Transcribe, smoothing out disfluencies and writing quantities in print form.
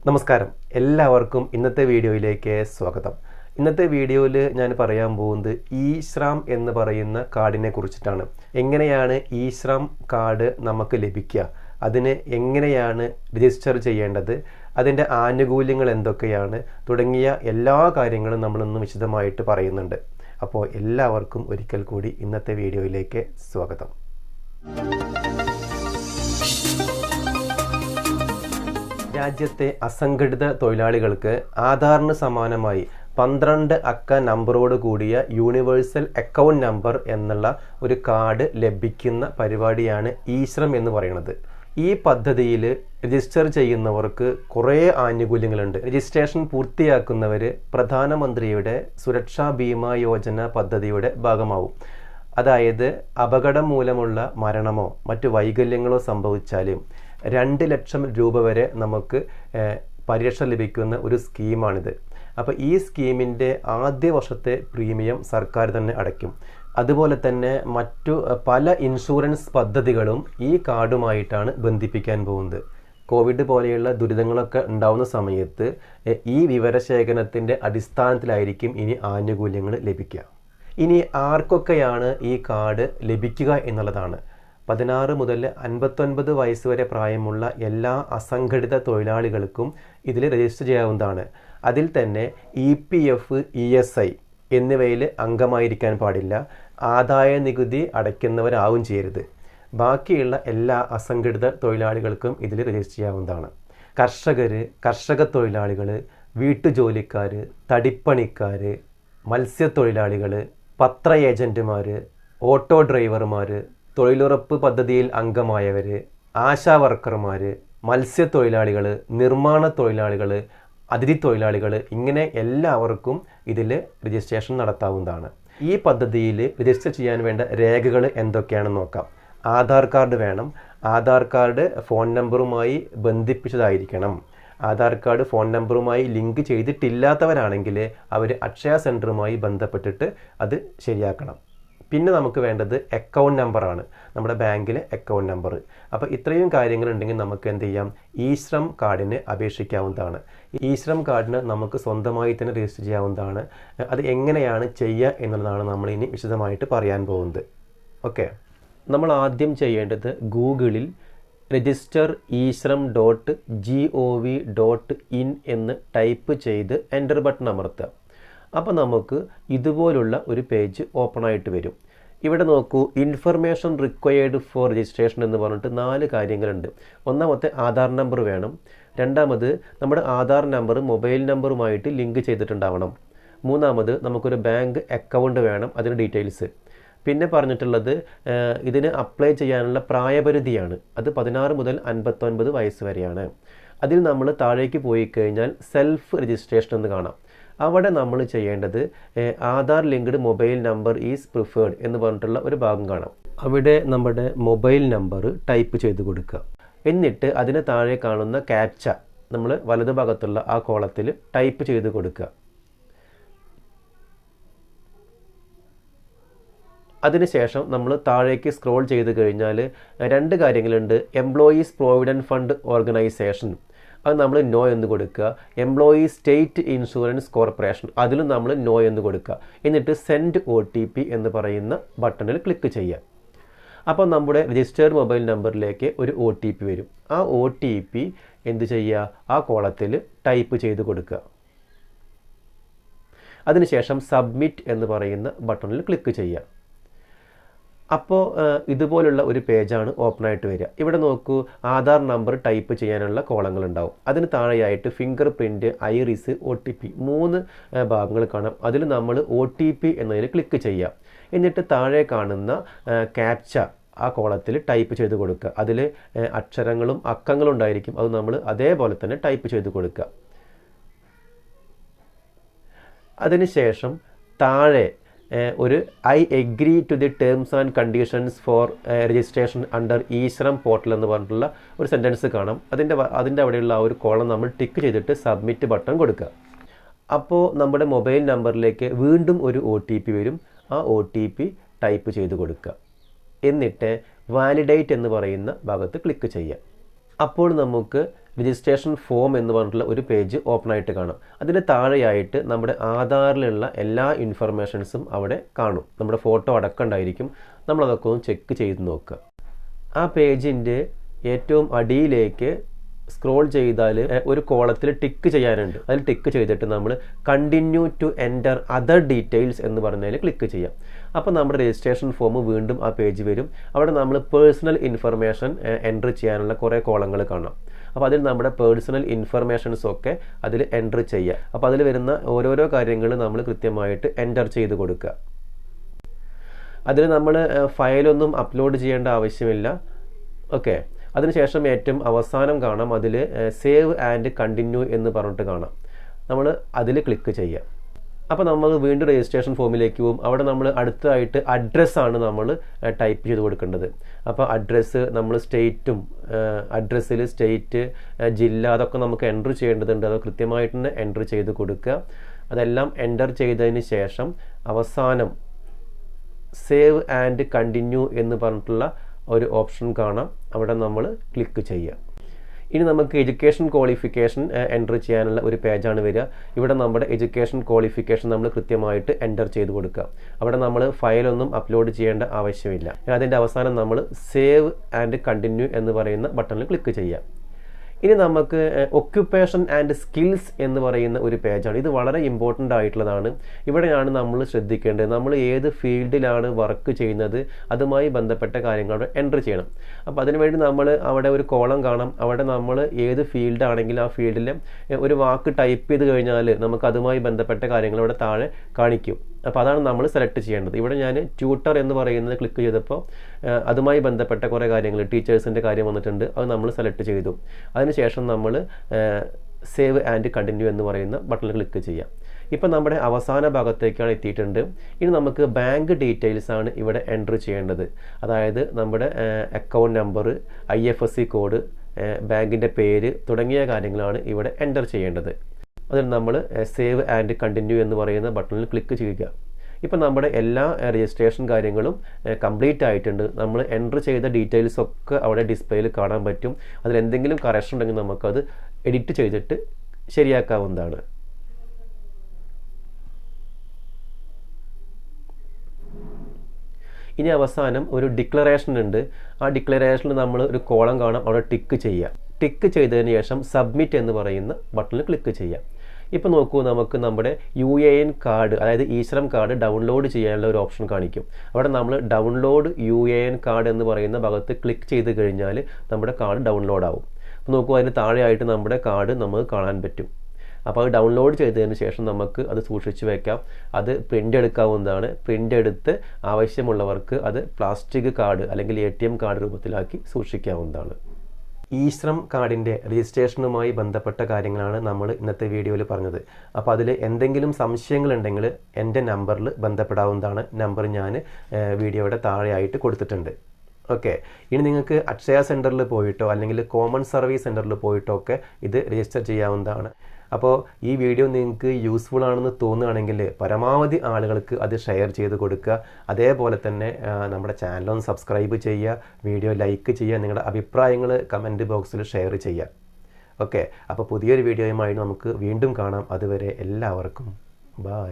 നമസ്കാരം, എല്ലാവർക്കും ഇന്നത്തെ വീഡിയോയിലേക്ക് സ്വാഗതം. ഇന്നത്തെ വീഡിയോയിൽ ഞാൻ പറയാൻ പോകുന്നത് eshram എന്ന് പറയുന്ന കാർഡിനെ കുറിച്ചിട്ടാണ്. എങ്ങനെയാണ് eshram കാർഡ് നമുക്ക് ലഭിക്കുക, അതിന് എങ്ങനെയാണ് രജിസ്റ്റർ ചെയ്യേണ്ടത്, അതിൻ്റെ ആനുകൂല്യങ്ങൾ എന്തൊക്കെയാണ് തുടങ്ങിയ എല്ലാ കാര്യങ്ങളും നമ്മളിന്ന് വിശദമായിട്ട് പറയുന്നുണ്ട്. അപ്പോൾ എല്ലാവർക്കും ഒരിക്കൽ കൂടി ഇന്നത്തെ വീഡിയോയിലേക്ക് സ്വാഗതം. രാജ്യത്തെ അസംഘടിത തൊഴിലാളികൾക്ക് ആധാറിന് സമാനമായി 12 അക്ക നമ്പറോട് കൂടിയ യൂണിവേഴ്സൽ അക്കൗണ്ട് നമ്പർ എന്നുള്ള ഒരു കാർഡ് ലഭിക്കുന്ന പരിപാടിയാണ് eshram എന്ന് പറയുന്നത്. ഈ പദ്ധതിയിൽ രജിസ്റ്റർ ചെയ്യുന്നവർക്ക് കുറേ ആനുകൂല്യങ്ങളുണ്ട്. രജിസ്ട്രേഷൻ പൂർത്തിയാക്കുന്നവർ പ്രധാനമന്ത്രിയുടെ സുരക്ഷാ ബീമാ യോജന പദ്ധതിയുടെ ഭാഗമാവും. അതായത് അപകടം മൂലമുള്ള മരണമോ മറ്റു വൈകല്യങ്ങളോ സംഭവിച്ചാലും 2 ലക്ഷം രൂപ വരെ നമുക്ക് പരിരക്ഷ ലഭിക്കുന്ന ഒരു സ്കീമാണിത്. അപ്പോൾ ഈ സ്കീമിൻ്റെ ആദ്യ വർഷത്തെ പ്രീമിയം സർക്കാർ തന്നെ അടയ്ക്കും. അതുപോലെ തന്നെ മറ്റു പല ഇൻഷുറൻസ് പദ്ധതികളും ഈ കാർഡുമായിട്ടാണ് ബന്ധിപ്പിക്കാൻ പോകുന്നത്. കോവിഡ് പോലെയുള്ള ദുരിതങ്ങളൊക്കെ ഉണ്ടാവുന്ന സമയത്ത് ഈ വിവരശേഖരണത്തിൻ്റെ അടിസ്ഥാനത്തിലായിരിക്കും ഇനി ആനുകൂല്യങ്ങൾ ലഭിക്കുക. ഇനി ആർക്കൊക്കെയാണ് ഈ കാർഡ് ലഭിക്കുക എന്നുള്ളതാണ്. 16 മുതൽ 59 വയസ്സ് വരെ പ്രായമുള്ള എല്ലാ അസംഘടിത തൊഴിലാളികൾക്കും ഇതിൽ രജിസ്റ്റർ ചെയ്യാവുന്നതാണ്. അതിൽ തന്നെ EPF, ESI എന്നിവയിൽ അംഗമായിരിക്കാൻ പാടില്ല. ആദായ നികുതി അടയ്ക്കുന്നവരാവും ചെയ്യരുത്. ബാക്കിയുള്ള എല്ലാ അസംഘടിത തൊഴിലാളികൾക്കും ഇതിൽ രജിസ്റ്റർ ചെയ്യാവുന്നതാണ്. കർഷകർ, കർഷക തൊഴിലാളികൾ, വീട്ടുജോലിക്കാർ, തടിപ്പണിക്കാർ, മത്സ്യത്തൊഴിലാളികൾ, പത്ര ഏജൻറ്റുമാർ, ഓട്ടോ ഡ്രൈവർമാർ, തൊഴിലുറപ്പ് പദ്ധതിയിൽ അംഗമായവർ, ആശാ വർക്കർമാർ, മത്സ്യത്തൊഴിലാളികൾ, നിർമ്മാണ തൊഴിലാളികൾ, അതിഥി തൊഴിലാളികൾ, ഇങ്ങനെ എല്ലാവർക്കും ഇതിൽ രജിസ്ട്രേഷൻ നടത്താവുന്നതാണ്. ഈ പദ്ധതിയിൽ രജിസ്റ്റർ ചെയ്യാൻ വേണ്ട രേഖകൾ എന്തൊക്കെയാണെന്ന് നോക്കാം. ആധാർ കാർഡ് വേണം. ആധാർ കാർഡ് ഫോൺ നമ്പറുമായി ബന്ധിപ്പിച്ചതായിരിക്കണം. ആധാർ കാർഡ് ഫോൺ നമ്പറുമായി ലിങ്ക് ചെയ്തിട്ടില്ലാത്തവരാണെങ്കിൽ അവർ അക്ഷയ സെൻറ്ററുമായി ബന്ധപ്പെട്ടിട്ട് അത് ശരിയാക്കണം. പിന്നെ നമുക്ക് വേണ്ടത് അക്കൗണ്ട് നമ്പറാണ്, നമ്മുടെ ബാങ്കിലെ അക്കൗണ്ട് നമ്പർ. അപ്പോൾ ഇത്രയും കാര്യങ്ങളുണ്ടെങ്കിൽ നമുക്ക് എന്ത് ചെയ്യാം, eshram കാർഡിന് അപേക്ഷിക്കാവുന്നതാണ്. eshram കാർഡിന് നമുക്ക് സ്വന്തമായി തന്നെ രജിസ്റ്റർ ചെയ്യാവുന്നതാണ്. അത് എങ്ങനെയാണ് ചെയ്യുക എന്നുള്ളതാണ് നമ്മൾ ഇനി വിശദമായിട്ട് പറയാൻ പോകുന്നത്. ഓക്കെ, നമ്മൾ ആദ്യം ചെയ്യേണ്ടത് ഗൂഗിളിൽ രജിസ്റ്റർ eshram.gov.in എന്ന് ടൈപ്പ് ചെയ്ത് എൻ്റർ ബട്ടൺ അമർത്തുക. അപ്പോൾ നമുക്ക് ഇതുപോലുള്ള ഒരു പേജ് ഓപ്പൺ ആയിട്ട് വരും. ഇവിടെ നോക്കൂ, ഇൻഫർമേഷൻ റിക്വയർഡ് ഫോർ രജിസ്ട്രേഷൻ എന്ന് പറഞ്ഞിട്ട് 4 കാര്യങ്ങളുണ്ട്. ഒന്നാമത്തെ ആധാർ നമ്പർ വേണം. രണ്ടാമത് നമ്മുടെ ആധാർ നമ്പർ മൊബൈൽ നമ്പറുമായിട്ട് ലിങ്ക് ചെയ്തിട്ടുണ്ടാവണം. മൂന്നാമത് നമുക്കൊരു ബാങ്ക് അക്കൗണ്ട് വേണം, അതിന് ഡീറ്റെയിൽസ്. പിന്നെ പറഞ്ഞിട്ടുള്ളത് ഇതിന് അപ്ലൈ ചെയ്യാനുള്ള പ്രായപരിധിയാണ്. അത് 16 മുതൽ 59 വയസ്സ് വരെയാണ്. അതിൽ നമ്മൾ താഴേക്ക് പോയി കഴിഞ്ഞാൽ സെൽഫ് രജിസ്ട്രേഷൻ എന്ന് കാണാം. അവിടെ നമ്മൾ ചെയ്യേണ്ടത് Aadhaar linked mobile number is preferred എന്ന് പറഞ്ഞിട്ടുള്ള ഒരു ഭാഗം കാണാം. അവിടെ നമ്മുടെ മൊബൈൽ നമ്പർ ടൈപ്പ് ചെയ്ത് കൊടുക്കുക. എന്നിട്ട് അതിന് താഴെ കാണുന്ന ക്യാപ്ച നമ്മൾ വലതുഭാഗത്തുള്ള ആ കോളത്തിൽ ടൈപ്പ് ചെയ്ത് കൊടുക്കുക. അതിനുശേഷം നമ്മൾ താഴേക്ക് സ്ക്രോൾ ചെയ്ത് കഴിഞ്ഞാൽ 2 കാര്യങ്ങളുണ്ട്. എംപ്ലോയീസ് പ്രൊവിഡൻറ്റ് ഫണ്ട് ഓർഗനൈസേഷൻ, അത് നമ്മൾ നോ എന്ന് കൊടുക്കുക. എംപ്ലോയീസ് സ്റ്റേറ്റ് ഇൻഷുറൻസ് കോർപ്പറേഷൻ, അതിലും നമ്മൾ നോ എന്ന് കൊടുക്കുക. എന്നിട്ട് സെൻഡ് OTP എന്ന് പറയുന്ന ബട്ടണിൽ ക്ലിക്ക് ചെയ്യുക. അപ്പോൾ നമ്മുടെ രജിസ്റ്റേർഡ് മൊബൈൽ നമ്പറിലേക്ക് ഒരു OTP വരും. ആ OTP എന്ത് ചെയ്യുക, ആ കോളത്തിൽ ടൈപ്പ് ചെയ്ത് കൊടുക്കുക. അതിനുശേഷം സബ്മിറ്റ് എന്ന് പറയുന്ന ബട്ടണിൽ ക്ലിക്ക് ചെയ്യുക. അപ്പോൾ ഇതുപോലുള്ള ഒരു പേജാണ് ഓപ്പണായിട്ട് വരിക. ഇവിടെ നോക്കൂ, ആധാർ നമ്പർ ടൈപ്പ് ചെയ്യാനുള്ള കോളങ്ങളുണ്ടാവും. അതിന് താഴെയായിട്ട് ഫിംഗർ പ്രിൻറ്റ്, ഐറിസ്, OTP 3 ഭാഗങ്ങൾ കാണാം. അതിൽ നമ്മൾ OTP എന്നതിൽ ക്ലിക്ക് ചെയ്യുക. എന്നിട്ട് താഴെ കാണുന്ന ക്യാപ്ച ആ കോളത്തിൽ ടൈപ്പ് ചെയ്ത് കൊടുക്കുക. അതിൽ അക്ഷരങ്ങളും അക്കങ്ങളും ഉണ്ടായിരിക്കും. അത് നമ്മൾ അതേപോലെ തന്നെ ടൈപ്പ് ചെയ്ത് കൊടുക്കുക. അതിനുശേഷം താഴെ ഒരു I agree to the terms and conditions for registration under eshram portal എന്ന് പറഞ്ഞിട്ടുള്ള ഒരു സെൻറ്റൻസ് കാണാം. അതിൻ്റെ അവിടെയുള്ള ആ ഒരു കോളം നമ്മൾ ടിക്ക് ചെയ്തിട്ട് സബ്മിറ്റ് ബട്ടൺ കൊടുക്കുക. അപ്പോൾ നമ്മുടെ മൊബൈൽ നമ്പറിലേക്ക് വീണ്ടും ഒരു OTP വരും. ആ OTP ടൈപ്പ് ചെയ്ത് കൊടുക്കുക. എന്നിട്ട് വാലിഡേറ്റ് എന്ന് പറയുന്ന ഭാഗത്ത് ക്ലിക്ക് ചെയ്യുക. അപ്പോൾ നമുക്ക് രജിസ്ട്രേഷൻ ഫോം എന്ന് പറഞ്ഞിട്ടുള്ള ഒരു പേജ് ഓപ്പൺ ആയിട്ട് കാണും. അതിന് താഴെയായിട്ട് നമ്മുടെ ആധാറിലുള്ള എല്ലാ ഇൻഫർമേഷൻസും അവിടെ കാണും. നമ്മുടെ ഫോട്ടോ അടക്കം ഉണ്ടായിരിക്കും. നമ്മളതൊക്കെ ഒന്ന് ചെക്ക് ചെയ്ത് നോക്കുക. ആ പേജിൻ്റെ ഏറ്റവും അടിയിലേക്ക് സ്ക്രോൾ ചെയ്താൽ ഒരു കോളത്തിൽ ടിക്ക് ചെയ്യാനുണ്ട്. അതിൽ ടിക്ക് ചെയ്തിട്ട് നമ്മൾ continue to enter other details എന്ന് പറഞ്ഞാൽ ക്ലിക്ക് ചെയ്യാം. അപ്പോൾ നമ്മുടെ രജിസ്ട്രേഷൻ ഫോം വീണ്ടും ആ പേജ് വരും. അവിടെ നമ്മൾ പേഴ്സണൽ ഇൻഫർമേഷൻ എൻ്റർ ചെയ്യാനുള്ള കുറേ കോളങ്ങൾ കാണാം. അപ്പോൾ അതിൽ നമ്മുടെ പേഴ്സണൽ ഇൻഫർമേഷൻസൊക്കെ അതിൽ എൻ്റർ ചെയ്യുക. അപ്പോൾ അതിൽ വരുന്ന ഓരോരോ കാര്യങ്ങൾ നമ്മൾ കൃത്യമായിട്ട് എൻ്റർ ചെയ്ത് കൊടുക്കുക. അതിൽ നമ്മൾ ഫയലൊന്നും അപ്ലോഡ് ചെയ്യേണ്ട ആവശ്യമില്ല. ഓക്കെ, അതിനുശേഷം ഏറ്റവും അവസാനം കാണാം അതിൽ സേവ് ആൻഡ് കണ്ടിന്യൂ എന്ന് പറഞ്ഞിട്ട് കാണാം. നമ്മൾ അതിൽ ക്ലിക്ക് ചെയ്യുക. അപ്പോൾ നമ്മൾ വീണ്ടും രജിസ്ട്രേഷൻ ഫോമിലേക്ക് പോകും. അവിടെ നമ്മൾ അടുത്തതായിട്ട് അഡ്രസ്സാണ് നമ്മൾ ടൈപ്പ് ചെയ്ത് കൊടുക്കേണ്ടത്. അപ്പോൾ അഡ്രസ്സ് നമ്മൾ സ്റ്റേറ്റും അഡ്രസ്സിൽ സ്റ്റേറ്റ്, ജില്ല അതൊക്കെ നമുക്ക് എൻ്റർ ചെയ്യേണ്ടതുണ്ട്. അത് കൃത്യമായിട്ട് തന്നെ എൻ്റർ ചെയ്ത് കൊടുക്കുക. അതെല്ലാം എൻ്റർ ചെയ്തതിന് ശേഷം അവസാനം സേവ് ആൻഡ് കണ്ടിന്യൂ എന്ന് പറഞ്ഞിട്ടുള്ള ഒരു ഓപ്ഷൻ കാണാം. അവിടെ നമ്മൾ ക്ലിക്ക് ചെയ്യുക. ഇനി നമുക്ക് എഡ്യൂക്കേഷൻ ക്വാളിഫിക്കേഷൻ എൻ്റർ ചെയ്യാനുള്ള ഒരു പേജാണ് വരിക. ഇവിടെ നമ്മുടെ എഡ്യൂക്കേഷൻ ക്വാളിഫിക്കേഷൻ നമ്മൾ കൃത്യമായിട്ട് എൻ്റർ ചെയ്ത് കൊടുക്കുക. അവിടെ നമ്മൾ ഫയലൊന്നും അപ്ലോഡ് ചെയ്യേണ്ട ആവശ്യമില്ല. അതിൻ്റെ അവസാനം നമ്മൾ സേവ് ആൻഡ് കണ്ടിന്യൂ എന്ന് പറയുന്ന ബട്ടണിൽ ക്ലിക്ക് ചെയ്യുക. ഇനി നമുക്ക് ഒക്യുപ്പേഷൻ ആൻഡ് സ്കിൽസ് എന്ന് പറയുന്ന ഒരു പേജാണ്. ഇത് വളരെ ഇമ്പോർട്ടൻ്റ് ആയിട്ടുള്ളതാണ്. ഇവിടെയാണ് നമ്മൾ ശ്രദ്ധിക്കേണ്ടത്. നമ്മൾ ഏത് ഫീൽഡിലാണ് വർക്ക് ചെയ്യുന്നത് അതുമായി ബന്ധപ്പെട്ട കാര്യങ്ങൾ എൻ്റർ ചെയ്യണം. അപ്പോൾ അതിനുവേണ്ടി നമ്മൾ അവിടെ ഒരു കോളം കാണാം. അവിടെ നമ്മൾ ഏത് ഫീൽഡാണെങ്കിലും ആ ഫീൽഡിൽ ഒരു വാക്ക് ടൈപ്പ് ചെയ്ത് കഴിഞ്ഞാൽ നമുക്ക് അതുമായി ബന്ധപ്പെട്ട കാര്യങ്ങൾ അവിടെ താഴെ കാണിക്കും. അപ്പോൾ അതാണ് നമ്മൾ സെലക്ട് ചെയ്യേണ്ടത്. ഇവിടെ ഞാൻ ട്യൂട്ടർ എന്ന് പറയുന്നത് ക്ലിക്ക് ചെയ്തപ്പോൾ അതുമായി ബന്ധപ്പെട്ട കുറേ കാര്യങ്ങൾ ടീച്ചേഴ്സിൻ്റെ കാര്യം വന്നിട്ടുണ്ട്. അത് നമ്മൾ സെലക്ട് ചെയ്തു. അതിനുശേഷം നമ്മൾ സേവ് ആൻഡ് കണ്ടിന്യൂ എന്ന് പറയുന്ന ബട്ടണിൽ ക്ലിക്ക് ചെയ്യാം. ഇപ്പം നമ്മുടെ അവസാന ഭാഗത്തേക്കാണ് എത്തിയിട്ടുണ്ട്. ഇനി നമുക്ക് ബാങ്ക് ഡീറ്റെയിൽസ് ആണ് ഇവിടെ എൻ്റർ ചെയ്യേണ്ടത്. അതായത് നമ്മുടെ അക്കൗണ്ട് നമ്പർ, IFSC കോഡ്, ബാങ്കിൻ്റെ പേര് തുടങ്ങിയ കാര്യങ്ങളാണ് ഇവിടെ എൻ്റർ ചെയ്യേണ്ടത്. അതിൽ നമ്മൾ സേവ് ആൻഡ് കണ്ടിന്യൂ എന്ന് പറയുന്ന ബട്ടണിൽ ക്ലിക്ക് ചെയ്യുക. ഇപ്പം നമ്മുടെ എല്ലാ രജിസ്ട്രേഷൻ കാര്യങ്ങളും കംപ്ലീറ്റ് ആയിട്ടുണ്ട്. നമ്മൾ എൻ്റർ ചെയ്ത ഡീറ്റെയിൽസ് ഒക്കെ അവിടെ ഡിസ്പ്ലേയിൽ കാണാൻ പറ്റും. അതിലെന്തെങ്കിലും കറക്ഷൻ ഉണ്ടെങ്കിൽ നമുക്കത് എഡിറ്റ് ചെയ്തിട്ട് ശരിയാക്കാവുന്നതാണ്. ഇനി അവസാനം ഒരു ഡിക്ലറേഷൻ ഉണ്ട്. ആ ഡിക്ലറേഷനിൽ നമ്മൾ ഒരു കോളം കാണാം. അവിടെ ടിക്ക് ചെയ്യുക. ടിക്ക് ചെയ്തതിന് ശേഷം സബ്മിറ്റ് എന്ന് പറയുന്ന ബട്ടണിൽ ക്ലിക്ക് ചെയ്യാം. ഇപ്പോൾ നോക്കൂ, നമുക്ക് നമ്മുടെ UAN കാർഡ്, അതായത് ഈശ്രം കാർഡ് ഡൗൺലോഡ് ചെയ്യാനുള്ള ഒരു ഓപ്ഷൻ കാണിക്കും. അവിടെ നമ്മൾ ഡൗൺലോഡ് UAN കാർഡ് എന്ന് പറയുന്ന ഭാഗത്ത് ക്ലിക്ക് ചെയ്ത് കഴിഞ്ഞാൽ നമ്മുടെ കാർഡ് ഡൗൺലോഡ് ആവും. അപ്പോൾ നോക്കൂ, അതിന് താഴെയായിട്ട് നമ്മുടെ കാർഡ് നമുക്ക് കാണാൻ പറ്റും. അപ്പോൾ അത് ഡൗൺലോഡ് ചെയ്തതിന് ശേഷം നമുക്ക് അത് സൂക്ഷിച്ച് വയ്ക്കാം. അത് പ്രിൻ്റ് എടുക്കാവുന്നതാണ്. പ്രിൻ്റ് എടുത്ത് ആവശ്യമുള്ളവർക്ക് അത് പ്ലാസ്റ്റിക് കാർഡ് അല്ലെങ്കിൽ ATM കാർഡ് രൂപത്തിലാക്കി സൂക്ഷിക്കാവുന്നതാണ്. ഈശ്രം കാർഡിൻ്റെ രജിസ്ട്രേഷനുമായി ബന്ധപ്പെട്ട കാര്യങ്ങളാണ് നമ്മൾ ഇന്നത്തെ വീഡിയോയിൽ പറഞ്ഞത്. അപ്പോൾ അതിൽ എന്തെങ്കിലും സംശയങ്ങളുണ്ടെങ്കിൽ എൻ്റെ നമ്പറിൽ ബന്ധപ്പെടാവുന്നതാണ്. നമ്പർ ഞാൻ വീഡിയോയുടെ താഴെയായിട്ട് കൊടുത്തിട്ടുണ്ട്. ഓക്കെ, ഇനി നിങ്ങൾക്ക് അക്ഷയ സെൻറ്ററിൽ പോയിട്ടോ അല്ലെങ്കിൽ കോമൺ സർവീസ് സെൻറ്ററിൽ പോയിട്ടോ ഒക്കെ ഇത് രജിസ്റ്റർ ചെയ്യാവുന്നതാണ്. അപ്പോൾ ഈ വീഡിയോ നിങ്ങൾക്ക് യൂസ്ഫുൾ ആണെന്ന് തോന്നുകയാണെങ്കിൽ പരമാവധി ആളുകൾക്ക് അത് ഷെയർ ചെയ്ത് കൊടുക്കുക. അതേപോലെ തന്നെ നമ്മുടെ ചാനലൊന്ന് സബ്സ്ക്രൈബ് ചെയ്യുക, വീഡിയോ ലൈക്ക് ചെയ്യുക, നിങ്ങളുടെ അഭിപ്രായങ്ങൾ കമൻറ്റ് ബോക്സിൽ ഷെയർ ചെയ്യുക. ഓക്കെ, അപ്പോൾ പുതിയൊരു വീഡിയോയുമായി നമുക്ക് വീണ്ടും കാണാം. അതുവരെ എല്ലാവർക്കും ബൈ.